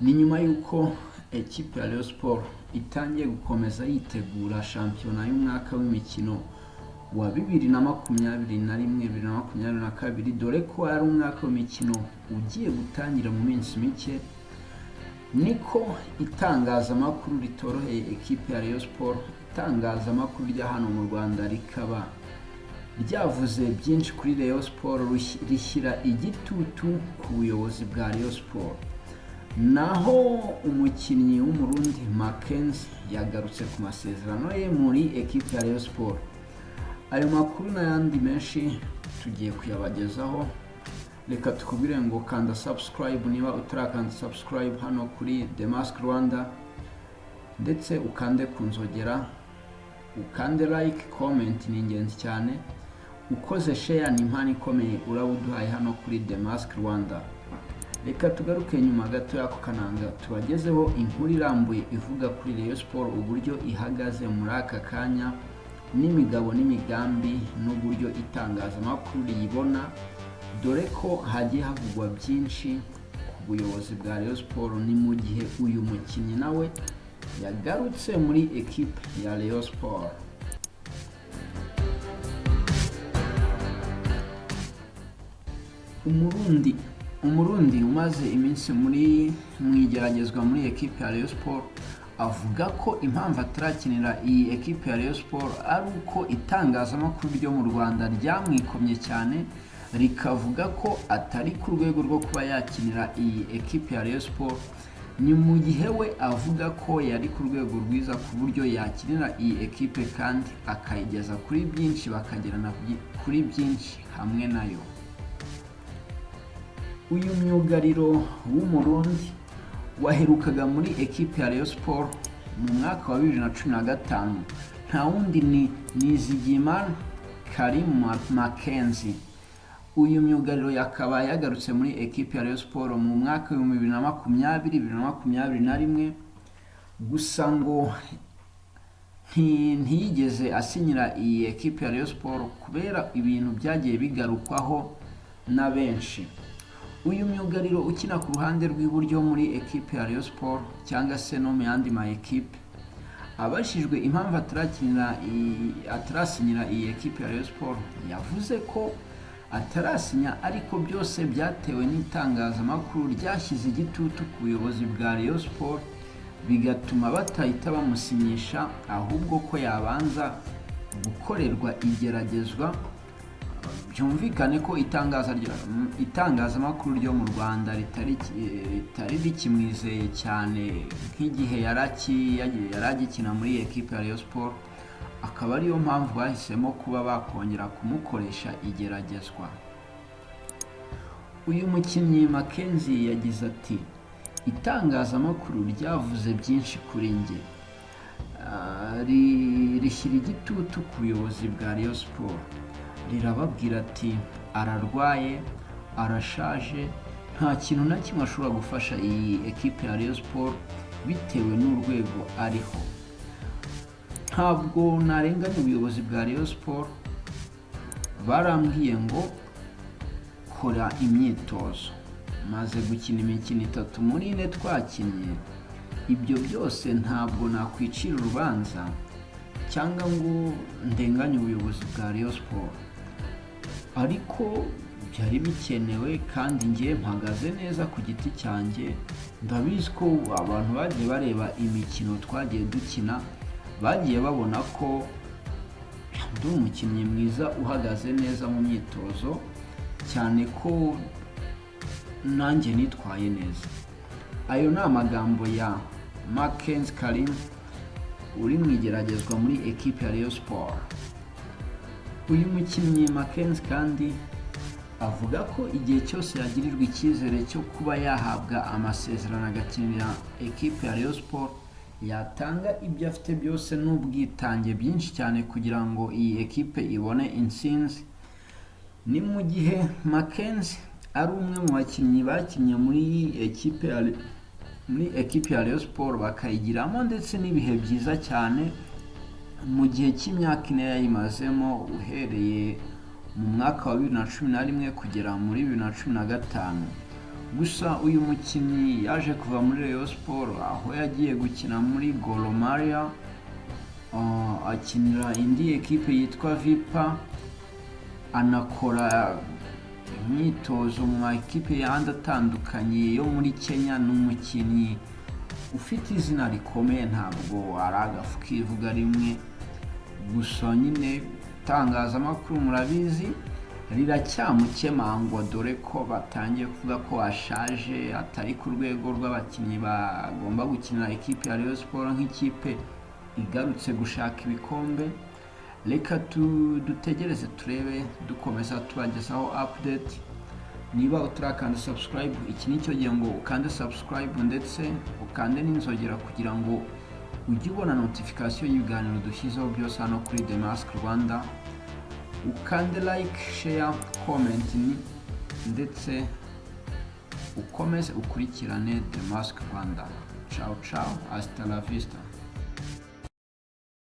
ni nyuma y'uko ekipe ya Rayon Sport itangiye gukomeza yitegura shampiyona y'umwaka w'imikino wa 2021-2022, dore ko ari umwaka w'imikino ugiye gutangira mu minsi mike, niko itangazamakuru ritoroheye ekipe ya Rayon Sport, itangazamakuru rya hano mu Rwanda rikaba ryavuze byinshi kuri Rayon Sport, rishyira igitutu ku buyobozi bwa Rayon Sport. Naho umukinnyi w'umurundi Mackenzie yagarutse ku masezerano ye muri ekipe ya Rayon Sport. Ayo makuru n'ayandi menshi tugiye kuyabagezaho. Reka tukubwire ngo kanda subscribe niba utarakanda subscribe hano kuri The Mask Rwanda, ndetse ukande kunzogera, ukande like, comment ni ingenzi cyane, ukoze share ni impano ikomeye urawuduhaye hano kuri The Mask Rwanda. Reka tugaruke nyuma gato yako kananga tubagezeho inkuru irambuye ivuga kuri Rayon Sport, uburyo ihagaze muri aka kanya n'imigabo n'imigambi n'uburyo itangazamakuru riyibona, dore ko hagiye havugwa byinshi ku buyobozi bwa Rayon Sport. Ni mu gihe uyu mukinnyi nawe yagarutse muri ekipe ya Rayon Sport. Umurundi umaze iminsi mu igeragezwa muri ekipe ya Rayon Sport avuga ko impamvu atarakinira iyi ekipe ya Rayon Sport ari uko itangazamakuru ryo mu Rwanda ryamwikomye cyane, rikavuga ko atari ku rwego rwo kuba yakinira iyi ekipe ya Rayon Sport. Ni mu gihe we avuga ko yari ku rwego rwiza ku buryo yakinira iyi ekipe kandi akayigeza kuri byinshi, bakagerana kuri byinshi hamwe nayo. Uyu myugariro w'umurundi waherukaga muri ekipe ya Rayon Sport mu mwaka wa 2015, nta wundi ni Nizigiyimana Karim Mackenzie. Uyu myugariro yakaba yagarutse muri ekipe ya Rayon Sport mu mwaka wa 2020-2021, gusa ngo ntiyigeze asinyira iyi ekipe ya Rayon Sport kubera ibintu byagiye bigarukwaho na benshi. Uyu myugariro ukina ku ruhande rw'iburyo muri ekipe ya Rayon Sport cyangwa se no mu yandi ma ekipe, abashijwe impamvu atarasinyira iyi ekipe ya Rayon Sport, yavuze ko atarasinya ariko byose byatewe n'itangazamakuru ryashyize igitutu ku buyobozi bwa Rayon Sport, bigatuma batahita bamusinyisha, ahubwo ko yabanza gukorerwa igeragezwa. Byumvikane ko itangazamakuru ryo mu Rwanda ritari rikimwizeye cyane nk'igihe yaragikina muri ekipe ya Rayon Sport, akaba ariyo mpamvu bahisemo kuba bakongera kumukoresha igeragezwa. Uyu mukinnyi Mackenzie yagize ati, itangazamakuru ryavuze byinshi kuri njye, rishyira igitutu ku buyobozi bwa Rayon Sport, rirababwira ati ararwaye, arashaje, nta kintu na kimwe ashobora gufasha iyi ekipe ya Rayon Sport bitewe n'urwego ariho. Ntabwo narenganya ubuyobozi bwa Rayon Sport, barambwiye ngo kora imyitozo, maze gukina imikino 3 muri 4 twakinnye. Ibyo byose ntabwo nakwicira urubanza cyangwa ngo ndenganye ubuyobozi bwa Rayon Sport, ariko byari bikenewe kandi ngiye mpagaze neza ku giti cyanjye. Ndabizi ko abantu bagiye bareba imikino twagiye dukina bagiye babona ko ndi umukinnyi mwiza uhagaze neza mu myitozo, cyane ko nanjye nitwaye neza. Ayo ni amagambo ya Mackenzie Karim uri mu igeragezwa muri ekipe ya Rayon Sport. Uyu mukinnyi Mackenzie kandi avuga ko igihe cyose yagirirwa icyizere cyo kuba yahabwa amasezerano agakinira ekipe ya Rayon Sport, yatanga ibyo afite byose n'ubwitange byinshi cyane kugira ngo iyi ekipe ibone intsinzi. Ni mu gihe Mackenzie ari umwe mu bakinnyi bakinnye muri ekipe ya Rayon Sport bakayigiramo ndetse n'ibihe byiza cyane mu gihe cy'imyaka 4 yayimazemo, uhereye mu mwaka wa 2011 kugera muri 2015. gusa uyu mukinnyi yaje kuva muri Rayon Sport aho yagiye gukina muri Gor Mahia, akinira indi ekipe yitwa Vipa, anakora imyitozo mu makipe yandi atandukanye yo muri Kenya. Ni umukinnyi ufite izina rikomeye, ntabwo ari agafu kivuga rimwe. Gusa nyine itangazamakuru murabizi riracyamukemangwa, dore ko batangiye kuvuga ko ashaje, atari ku rwego rw'abakinnyi bagomba gukinira ekipe ya Rayon Sport nk'ikipe igarutse gushaka ibikombe. Reka dutegereze turebe, dukomeza tubagezaho update. Niba utarakanda subscribe, iki nicyo gihe ngo ukande subscribe ndetse ukande n'inzogera kugira ngo ujye ubona notification y'ibiganiro dushyizeho byose hano kuri The Mask Rwanda. Ukande like, share, comment ndetse ukomeze ukurikirane The Mask Rwanda. Ciao ciao, hasta la vista.